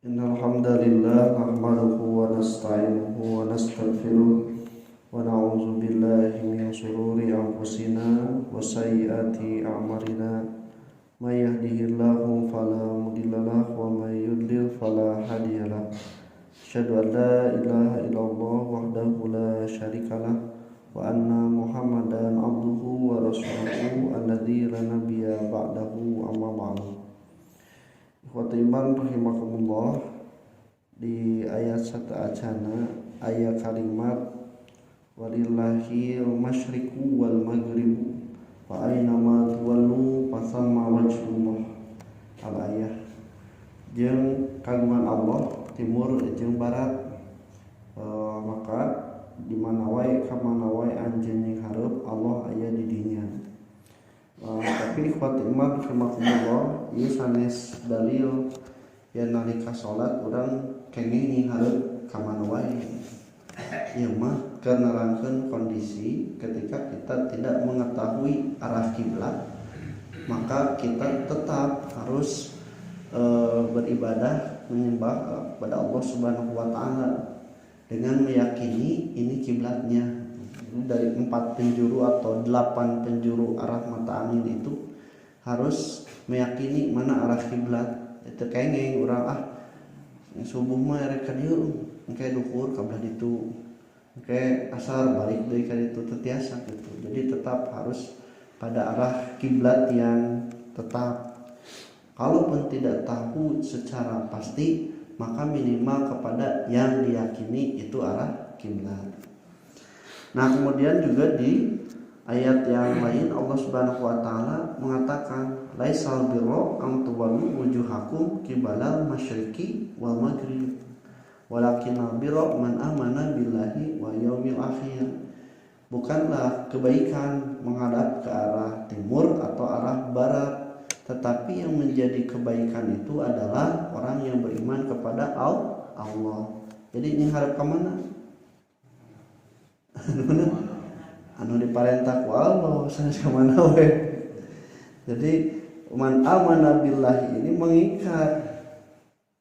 Innal hamdalillah nahmaduhu wa nasta'inuhu wa nastaghfiruh wa na'udzu billahi min shururi anfusina wa sayyiati a'malina may yahdihillahu fala mudhillalah wa may yudlil fala hadiyalah. Asyhadu an la ilaha illallah wahdahu la syarikalah wa anna Muhammadan abduhu wa rasuluhu alladzi la nabiyya ba'dahu amma ba'du. Ikhwati iman rahimakumullah, di ayat 1 acana ayat kalimat walillahil masyriqu wal maghribu wa aynama tuwallu fasamma wajhullah. Al ayat jeung kagungan Allah timur jeung barat, maka di mana wae ka mana wae anjeun hareup Allah aya di dinya. Tapi ikhwati iman rahimakumullah, ieu sanes dalil yen nalika salat urang kenging hareup ka mana wae. Ieu mah keur nerangkeun kondisi ketika kita tidak mengetahui arah kiblat, maka kita tetap harus beribadah menyembah kepada Allah Subhanahu wa taala dengan meyakini ini kiblatnya. Dari 4 penjuru atau 8 penjuru arah mata angin itu harus meyakini mana arah kiblat. Itu kenging urang subuh mah rek ka dieu, engke duhur ka belah ditu, engke asar balik deui ka ditu, tetiasa gitu. Jadi tetap harus pada arah kiblat yang tetap. Kalaupun tidak tahu secara pasti, maka minimal kepada yang diyakini itu arah kiblat. Nah, kemudian juga di ayat yang lain Allah Subhanahu wa taala mengatakan laisal birra an tuwallu wujuhakum qibalal masyriqi wal maghrib walakinnal birra man amana billahi wa yaumil akhir. Bukanlah kebaikan menghadap ke arah timur atau arah barat, tetapi yang menjadi kebaikan itu adalah orang yang beriman kepada Allah. Jadi ini harap ke mana? Anu diparentah ku Allah sanes ka mana we. Jadi man amana billahi ini mengikat,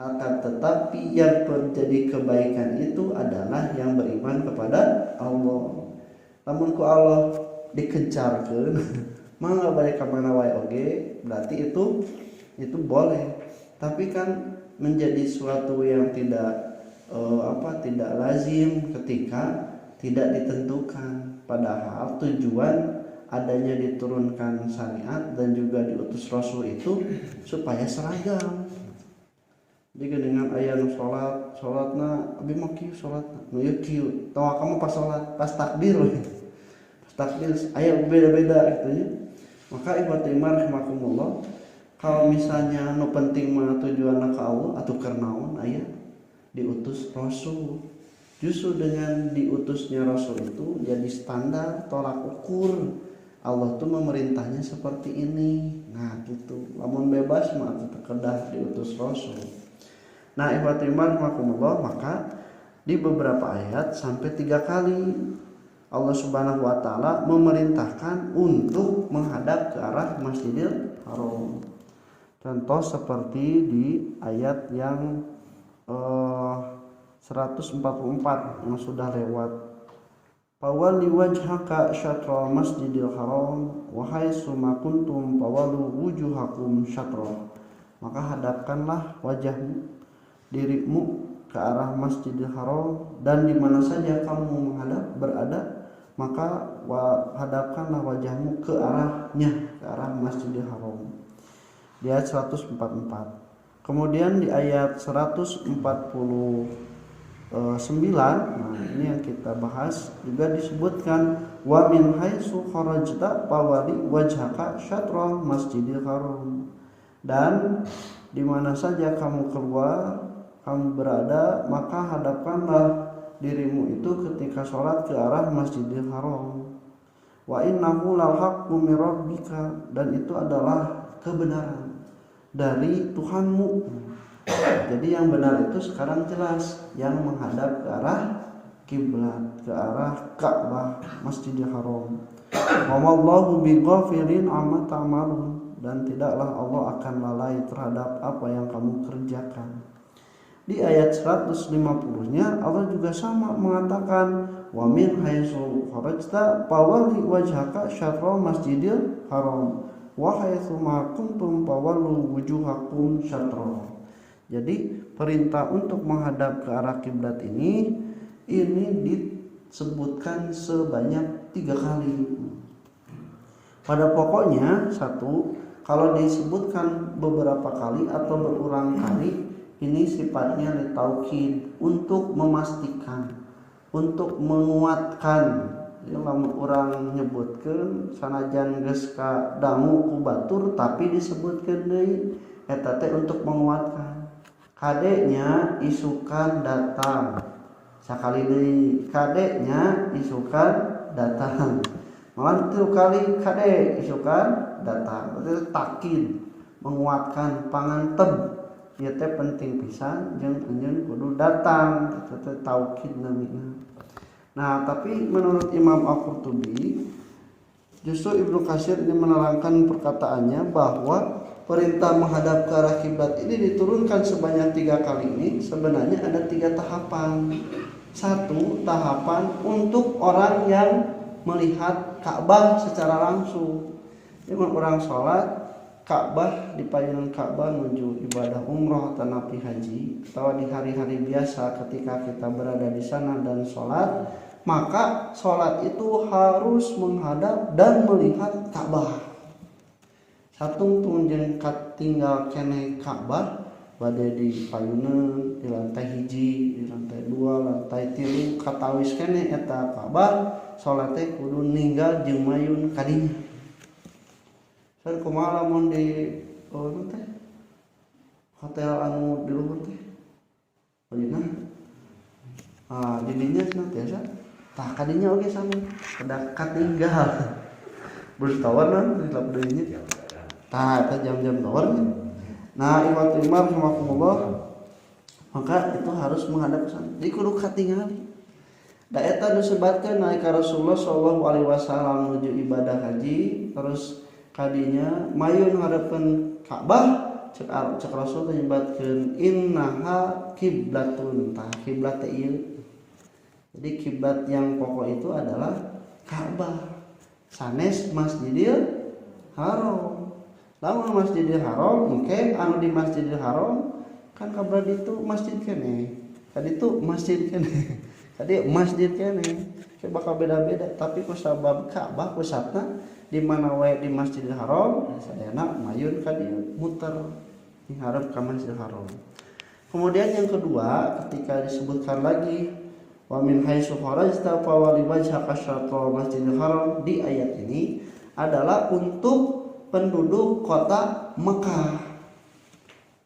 akan tetapi yang terjadi kebaikan itu adalah yang beriman kepada Allah. Lamun ku Allah dikencarkeun mangga balik ka mana wae oge, berarti itu boleh. Tapi kan menjadi suatu yang tidak tidak lazim ketika tidak ditentukan, padahal tujuan adanya diturunkan syariat dan juga diutus Rasul itu supaya seragam. Jadi dengan aya nu salatna abi mah kieu salatna nu ieu kieu tawa kamu pas salat pas takbir aya beda-beda gitu ya. Maka ikhwati iman rahimakumullah, kalau misalnya nu penting mah tujuanna ka Allah atuh keur naon aya diutus Rasul. Justru dengan diutusnya Rasul itu jadi standar tolak ukur Allah tuh memerintahnya seperti ini. Nah gitu, lamun bebas mah kedah diutus Rasul. Nah ikhwati iman rahimakumullah, maka di beberapa ayat sampai 3 kali Allah Subhanahu wa taala memerintahkan untuk menghadap ke arah Masjidil Haram. Contoh seperti di ayat yang 144 yang sudah lewat. Fawalli wajhaka syatral masjidil haram wa haitsu ma kuntum fawallu wujuhakum syatrah. Maka hadapkanlah wajahmu, dirimu ke arah Masjidil Haram, dan di mana saja kamu berada, maka hadapkanlah wajahmu ke arahnya, ke arah Masjidil Haram. Di ayat 144. Kemudian di ayat 149, nah ini yang kita bahas, juga disebutkan wa min haitsu kharajta fawali wajhaka syatral masjidil haram, dan di mana saja kamu keluar, kamu berada, maka hadapkanlah dirimu itu ketika sholat ke arah Masjidil Haram. Wa innahu lal haqqu mir rabbika, dan itu adalah kebenaran dari Tuhanmu. Jadi yang benar itu sekarang jelas, yang menghadap ke arah kiblat, ke arah Ka'bah Masjidil Haram. Wa wallahu bighafilin amma ta'malun, dan tidaklah Allah akan lalai terhadap apa yang kamu kerjakan. Di ayat 150-nya Allah juga sama mengatakan wa min haitsu kharajta fawalli wajhaka syatral masjidil haram wa haitsu ma kuntum fawallu wujuhakum syatral. Jadi perintah untuk menghadap ke arah kiblat ini disebutkan sebanyak 3 kali. Pada pokoknya satu, kalau disebutkan beberapa kali atau berulang kali, ini sifatnya litaukid, untuk memastikan, untuk menguatkan. Lamun orang nyebutkeun sanajan geus ka dangu ku batur tapi disebutkeun deui eta teh untuk menguatkan. Kadenya isukan datang. Sakali deui kadenya isukan datang. Malah 3 kali kade isukan datang. Berarti takkid, menguatkan, panganteb. Ieu teh penting pisan jeung anjeun kudu datang, teh taukid namina. Nah, tapi menurut Imam Al-Qurtubi justru Ibnu Katsir ini menerangkan perkataannya bahwa perintah menghadap ke arah kiblat ini diturunkan sebanyak 3 kali ini sebenarnya ada 3 tahapan. 1 tahapan untuk orang yang melihat Ka'bah secara langsung. Jadi orang sholat Ka'bah, di payunan Ka'bah menuju ibadah umroh atau napi haji, atau di hari-hari biasa ketika kita berada di sana dan sholat, maka sholat itu harus menghadap dan melihat Ka'bah. Satu tunjang tinggal kene Ka'bah, bade di payunan, di lantai hiji, di lantai 2, lantai 3, katawis kene eta Ka'bah, sholat teh kudu ninggal jeung mayun kadinya. Saya kumaha lamun di teh hotel anu di luhur teh dina di dinya senantiasa tah kadinya oge sama kada katinggal bertawaran di lap deunya tah eta jam-jam tawar. Nah ikhwatul iman rahimakumullah, maka itu harus menghadap ke sana, jadi kudu katingali. Da eta disebutkeun nalika Rasulullah sallallahu alaihi wasallam menuju ibadah haji, terus kadinya mayun harapan Ka'bah, cek Rasul menyebutkan innaha kiblatun, tah kiblat teh ieu. Jadi kiblat yang pokok itu adalah Ka'bah sanes Masjidil Haram. Lamun Masjidil Haram mungkin anu di Masjidil Haram kan kabar itu masjid kene, tadi itu masjid kene, tadi masjid kene, bakal beda-beda. Tapi ku sabab Ka'bah pusatna di mana wae di Masjidil Haram, sayana mayun ka dieu muter ngarep ka Masjidil Haram. Kemudian yang kedua, ketika disebutkan lagi wa min haitsu kharajta fawalli wajhaka syatral Masjidil Haram, di ayat ini adalah untuk penduduk kota Mekah.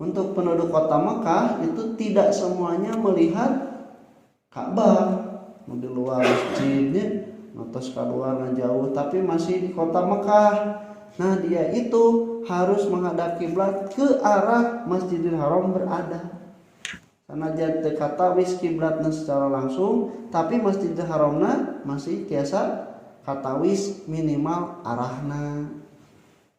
Untuk penduduk kota Mekah itu tidak semuanya melihat Ka'bah, di luar masjidnya notos keluar jauh, tapi masih di kota Mekah. Nah dia itu harus menghadap kiblat ke arah Masjidil Haram berada. Sanajan teu katawis kiblatna secara langsung, tapi Masjidil Haramna masih tiasa katawis minimal arahna.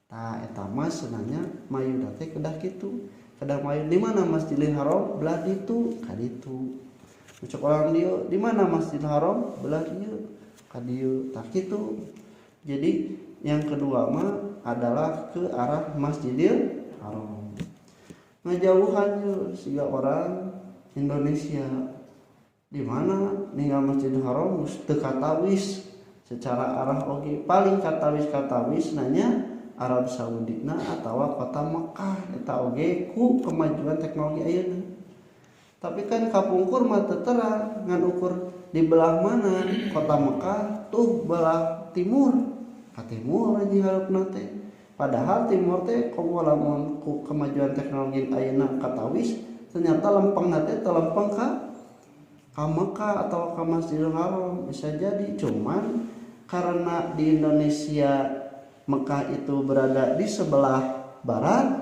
Tah eta mah sebenarnya mayuna teh kedah kitu. Kedah mayun di mana Masjidil Haram belah ditu ka ditu. Cek orang dieu di mana Masjidil Haram belah dieu kadieu tak itu. Jadi yang kedua mah adalah ke arah Masjidil Haram. Ngajauhan siga orang Indonesia di mana ninggal Masjidil Haram teu katawis secara arah oge, paling katawis nanya Arab Saudi na atawa kota Mekah eta oge ku kemajuan teknologi ayeuna. Tapi kan kapungkur mah teu terang ngan ukur di belah mana kota Mekah tuh belah timur ka timur aja harapna teh. Padahal timur teh komo lamun ku kemajuan teknologi ayeuna katawis ternyata lempengna teh teu lempeng ka Mekah atau ka Masjidil Haram, bisa jadi. Cuman karena di Indonesia Mekah itu berada di sebelah barat,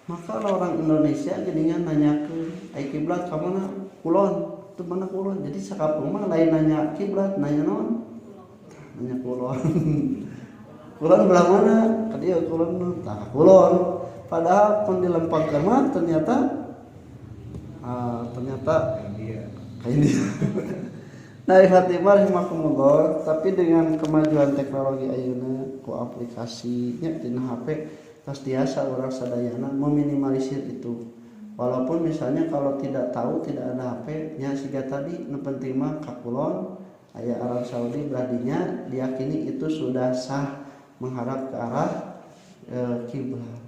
maka orang Indonesia jadinya nanyakeun ai kiblat ka mana? Kulon. Itu mana kulon? Jadi sakapeung mah lain nanya kiblat, nanya naon? Nanya kulon. Kulon belah mana? Ka dieu kulon tah kulon. Padahal pun dilempangkeun mah ternyata ternyata kayak ini. Nah, ikhwatimah rahimakumullah, tapi dengan kemajuan teknologi ayeuna ku aplikasinya dina HP pasti asa orang sadayana meminimalisir itu. Walaupun misalnya kalau tidak tahu tidak ada HP nya siga tadi nu penting mah kakulon aya Arab Saudi beradinya diyakini itu sudah sah menghadap ke arah kiblat.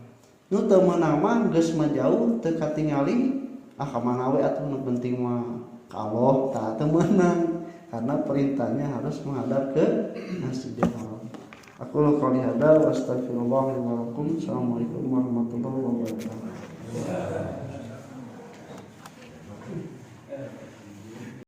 Nu teu meunang mah geus mah jauh teu katingali ka mana we atuh nu penting mah ka Allah tah teu meunang. Karena perintahnya harus menghadap ke Masjidil Haram. Aku qouli hada wa astaghfirullah wa lakum. Assalamualaikum warahmatullahi wabarakatuh.